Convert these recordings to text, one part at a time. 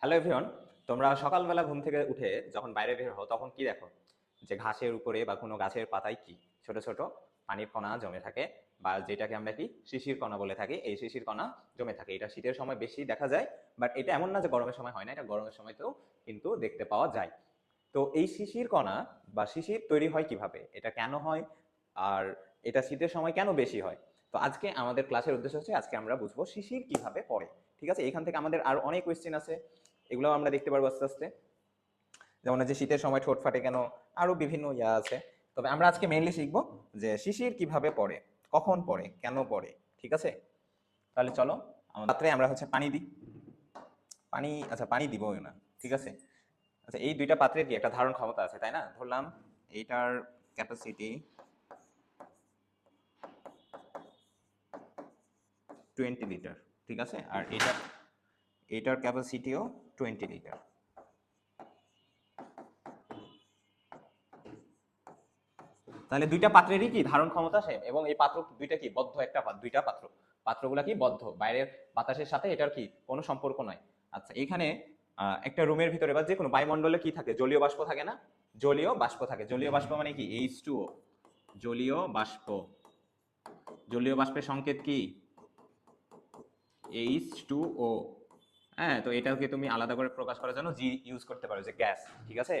Hello everyone, তোমরা সকালবেলা ঘুম থেকে উঠে যখন বাইরে বের হও তখন কি দেখো? যে ঘাসের উপরে বা কোনো গাছের পাতায় কি ছোট ছোট পানির কণা জমে থাকে, বা যেটাকে আমরা কি শিশির কণা বলে থাকি। এই শিশির কণা জমে থাকে, এটা শীতের সময় বেশি দেখা যায়। বাট এটা এমন না যে গরমের সময় হয় না, এটা গরমের সময়তেও কিন্তু দেখতে পাওয়া যায়। তো এই শিশির কণা বা শিশির তৈরি হয় কিভাবে, এটা কেন হয়, আর এটা শীতের সময় কেন বেশি হয়? তো আজকে আমাদের ক্লাসের উদ্দেশ্য হচ্ছে আজকে আমরা বুঝবো শিশির কিভাবে পড়ে। ঠিক আছে, এখান থেকে আমাদের আরো অনেক কোয়েশ্চেন আছে, এগুলো আমরা দেখতে পারবো আস্তে আস্তে। যেমন যে শীতের সময় ঠোঁট ফাটে কেন, আরো বিভিন্ন আছে। তবে আমরা আজকে মেইনলি শিখবো যে শিশির কিভাবে পড়ে, কখন পড়ে, কেন পড়ে। ঠিক আছে, তাহলে চলো আমাদের পাত্রে আমরা পানি দিই। পানি, আচ্ছা পানি দিব না, ঠিক আছে। আচ্ছা, এই দুইটা পাত্রের কি একটা ধারণ ক্ষমতা আছে, তাই না? ধরলাম এইটার ক্যাপাসিটি 20 লিটার, ঠিক আছে, আর এটার ক্যাপাসিটিও 20 লিটার। তাহলে দুইটা পাত্রেরই কি ধারণ ক্ষমতা সেম, এবং এই পাত্র দুইটা কি বদ্ধ, দুইটা পাত্রগুলা কি বদ্ধ, বাইরের বাতাসের সাথে এটার কি কোনো সম্পর্ক নয়। আচ্ছা, এখানে একটা রুমের ভিতরে বা যে কোনো বায়ুমণ্ডলে কি থাকে, জলীয় বাষ্প থাকে না? জলীয় বাষ্প থাকে। জলীয় বাষ্প মানে কি? H2O, জলীয় বাষ্প। জলীয় বাষ্পের সংকেত কি? H2O। হ্যাঁ, তো এটাকে তুমি আলাদা করে প্রকাশ করার জন্য জি ইউজ করতে পারো, যে গ্যাস। ঠিক আছে,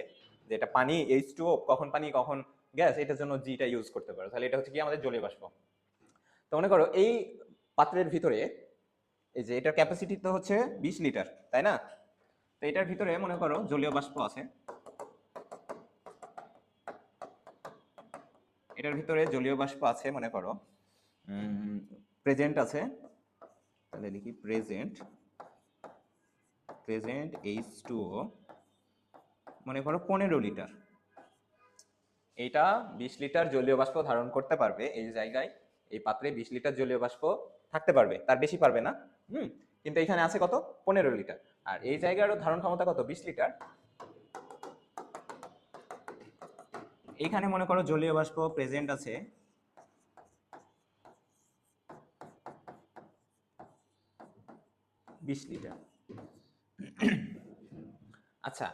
যে এটা পানি, H2O, কখন পানি কখন গ্যাস, এটার জন্য জিটা ইউজ করতে পারো। তাহলে এটা হচ্ছে কি আমাদের জলীয় বাষ্প। তো মনে করো এই পাত্রের ভিতরে, এই যে এটার ক্যাপাসিটি তো হচ্ছে 20 লিটার, তাই না? তো এটার ভিতরে মনে করো জলীয় বাষ্প আছে, এটার ভিতরে জলীয় বাষ্প আছে মনে করো, প্রেজেন্ট আছে। তাহলে লিখি প্রেজেন্ট, H2O মনে করো 15 লিটার। এইটা 20 লিটার জলীয় বাষ্প ধারণ করতে পারবে এই জায়গায়। এই পাত্রে 20 লিটার জলীয় বাষ্প থাকতে পারবে, তার বেশি পারবে না। কিন্তু এখানে আছে কত? 15 লিটার। আর এই জায়গারও ধারণ ক্ষমতা কত? 20 লিটার। এইখানে মনে করো জলীয় বাষ্প প্রেজেন্ট আছে 20 লিটার। আচ্ছা,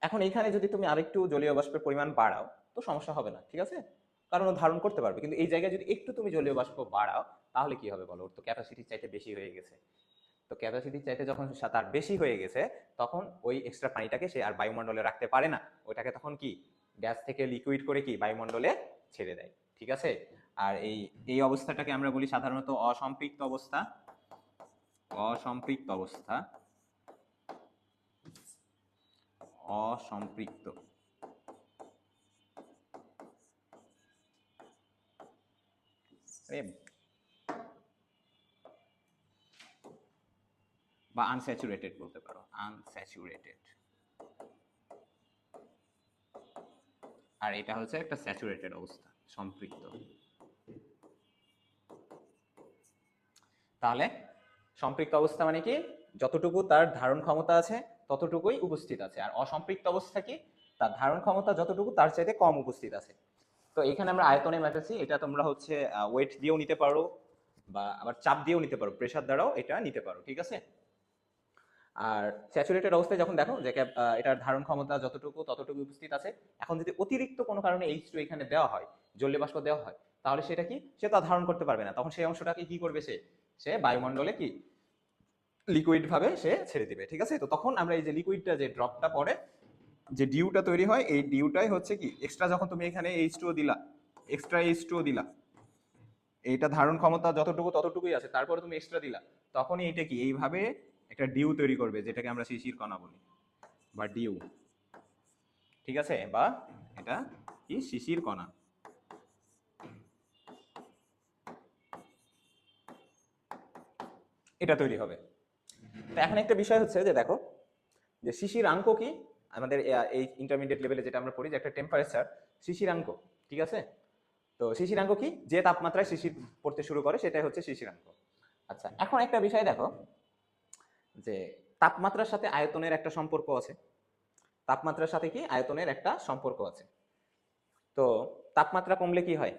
এখন এইখানে যদি তুমি আরেকটু জলীয় বাষ্পের পরিমাণ বাড়াও তো সমস্যা হবে না, ঠিক আছে, কারণ ও ধারণ করতে পারবে। কিন্তু এই জায়গায় যদি একটু তুমি জলীয় বাষ্প বাড়াও তাহলে কি হবে বলো? ওর তো ক্যাপাসিটি চাইতে বেশি হয়ে গেছে। তো ক্যাপাসিটি চাইতে যখন তার বেশি হয়ে গেছে, তখন ওই এক্সট্রা পানিটাকে সে আর বায়ুমণ্ডলে রাখতে পারে না। ওইটাকে তখন কি গ্যাস থেকে লিকুইড করে কি বায়ুমণ্ডলে ছেড়ে দেয়। ঠিক আছে, আর এই এই অবস্থাটাকে আমরা বলি সাধারণত অসম্পৃক্ত অবস্থা। অসম্পৃক্ত অবস্থা, অসম্পৃক্ত বা আনস্যাচুরেটেড বলতে পারো, আনস্যাচুরেটেড। আর এটা হচ্ছে একটা স্যাচুরেটেড অবস্থা, সম্পৃক্ত। তাহলে সম্পৃক্ত অবস্থা মানে কি? যতটুকু তার ধারণ ক্ষমতা আছে ততটুকুই উপস্থিত আছে। আর অসম্পৃক্ত অবস্থা কি? তার ধারণ ক্ষমতা যতটুকু তার চাইতে কম উপস্থিত আছে। তো এখানে আমরা আয়তনে মেপেছি, এটা তোমরা ওয়েট দিয়েও নিতে পারো, বা আবার চাপ দিয়েও নিতে পারো, প্রেসার দ্বারাও এটা নিতে পারো। ঠিক আছে, আর স্যাচুরেটেড অবস্থায় যখন দেখো যে এটার ধারণ ক্ষমতা যতটুকু ততটুকু উপস্থিত আছে। এখন যদি অতিরিক্ত কোনো কারণে H2 এখানে দেওয়া হয়, জলীয় বাষ্প দেওয়া হয়, তাহলে সেটা কি? সে তা ধারণ করতে পারবে না। তখন সেই অংশটাকে কি করবে? সে সে বায়ুমণ্ডলে কি লিকুইড ভাবে সে ছেড়ে দিবে। ঠিক আছে, তো তখন আমরা এই যে লিকুইডটা, যে ড্রপটা পড়ে, যে ডিউটা তৈরি হয়, এই ডিউটাই হচ্ছে কি এক্সট্রা। যখন তুমি এখানে H2O দিলা, এক্সট্রা H2O দিলা, এইটা ধারণ ক্ষমতা যতটুকু ততটুকুই আছে, তারপরে তুমি এক্সট্রা দিলা, তখনই এটা কি এইভাবে একটা ডিউ তৈরি করবে, যেটাকে আমরা শিশির কণা বলি বা ডিউ। ঠিক আছে, বা এটা কি শিশির কণা, এটা তৈরি হবে। তো এখন একটা বিষয় হচ্ছে যে দেখো, যে শিশিরাঙ্ক কি আমাদের এই ইন্টারমিডিয়েট লেভেলে যেটা আমরা পড়ি, যে একটা টেম্পারেচার শিশিরাঙ্ক। ঠিক আছে, তো শিশিরাঙ্ক কি? যে তাপমাত্রায় শিশির পড়তে শুরু করে সেটাই হচ্ছে শিশিরাঙ্ক। আচ্ছা, এখন একটা বিষয় দেখো, যে তাপমাত্রার সাথে আয়তনের একটা সম্পর্ক আছে। তাপমাত্রার সাথে কি আয়তনের একটা সম্পর্ক আছে। তো তাপমাত্রা কমলে কি হয়?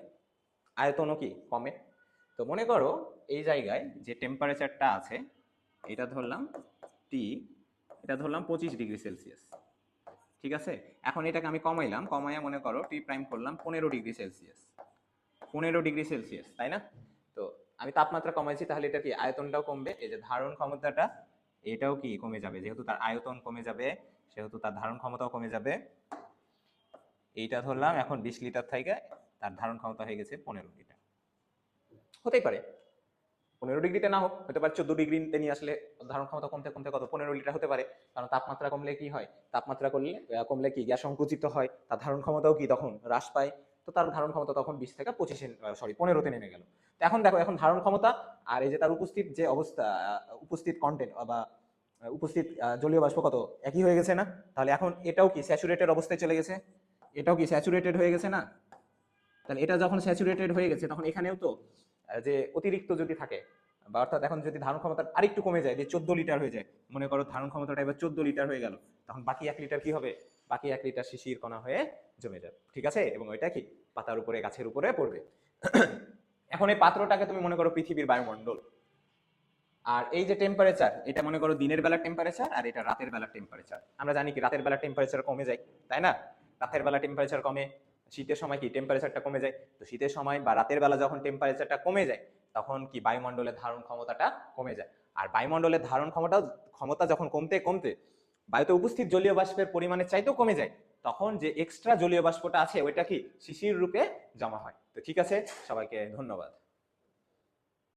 আয়তনও কি কমে। তো মনে করো এই জায়গায় যে টেম্পারেচারটা আছে, এটা ধরলাম T, এটা ধরলাম 25°C, ঠিক আছে। এখন এটাকে আমি কমাইলাম, কমাইয়া মনে করো টি প্রাইম করলাম 15°C, 15°C, তাই না? তো আমি তাপমাত্রা কমাইছি, তাহলে এটা কি আয়তনটাও কমবে, এই যে ধারণ ক্ষমতাটা এটাও কি কমে যাবে, যেহেতু তার আয়তন কমে যাবে সেহেতু তার ধারণ ক্ষমতাও কমে যাবে। এইটা ধরলাম এখন 20 লিটার থেকে তার ধারণ ক্ষমতা হয়ে গেছে 15 লিটার। হতেই পারে 15°তে না হোক, হতে পারে 14°তে নিয়ে আসলে ধারণ ক্ষমতা কমতে কমতে কত 15 লিটার হতে পারে। কারণ তাপমাত্রা কমলে কি হয়, তাপমাত্রা কমলে কি গ্যাস সংকুচিত হয়, তার ধারণ ক্ষমতাও কি তখন হ্রাস পায়। তো তার ধারণ ক্ষমতা তখন 20 থেকে 15তে নেমে গেল। তো এখন দেখো, এখন ধারণ ক্ষমতা আর এই যে তার উপস্থিত যে অবস্থা, উপস্থিত কন্টেন্ট বা উপস্থিত জলীয় বাষ্প কত একই হয়ে গেছে না? তাহলে এখন এটাও কি স্যাচুরেটেড অবস্থায় চলে গেছে, এটাও কি স্যাচুরেটেড হয়ে গেছে না? তাহলে এটা যখন স্যাচুরেটেড হয়ে গেছে তখন এখানেও তো যে অতিরিক্ত যদি থাকে, বা অর্থাৎ এখন যদি ধারণ ক্ষমতা আরেকটু কমে যায়, যে 14 লিটার হয়ে যায়, মনে করো ধারণ ক্ষমতাটা এবার 14 লিটার হয়ে গেল, তখন বাকি 1 লিটার কি হবে, বাকি 1 লিটার শিশির কণা হয়ে জমে যাবে, ঠিক আছে, এবং ওইটা কি পাতার উপরে গাছের উপরে পড়বে। এখন এই পাত্রটাকে তুমি মনে করো পৃথিবীর বায়ুমণ্ডল, আর এই যে টেম্পারেচার, এটা মনে করো দিনের বেলার টেম্পারেচার আর এটা রাতের বেলার টেম্পারেচার। আমরা জানি কি রাতের বেলার টেম্পারেচার কমে যায়, তাই না? রাতের বেলা টেম্পারেচার কমে, শীতের সময় কি টেম্পারেচারটা কমে যায়। তো শীতের সময় বা রাতের বেলা যখন টেম্পারেচারটা কমে যায় তখন কি বায়ুমণ্ডলের ধারণ ক্ষমতাটা কমে যায়। আর বায়ুমণ্ডলের ধারণ ক্ষমতা যখন কমতে কমতে বায়ুতে উপস্থিত জলীয় বাষ্পের পরিমাণের চাইতেও কমে যায়, তখন যে এক্সট্রা জলীয় বাষ্পটা আছে ওইটা কি শিশির রূপে জমা হয়। তো ঠিক আছে, সবাইকে ধন্যবাদ।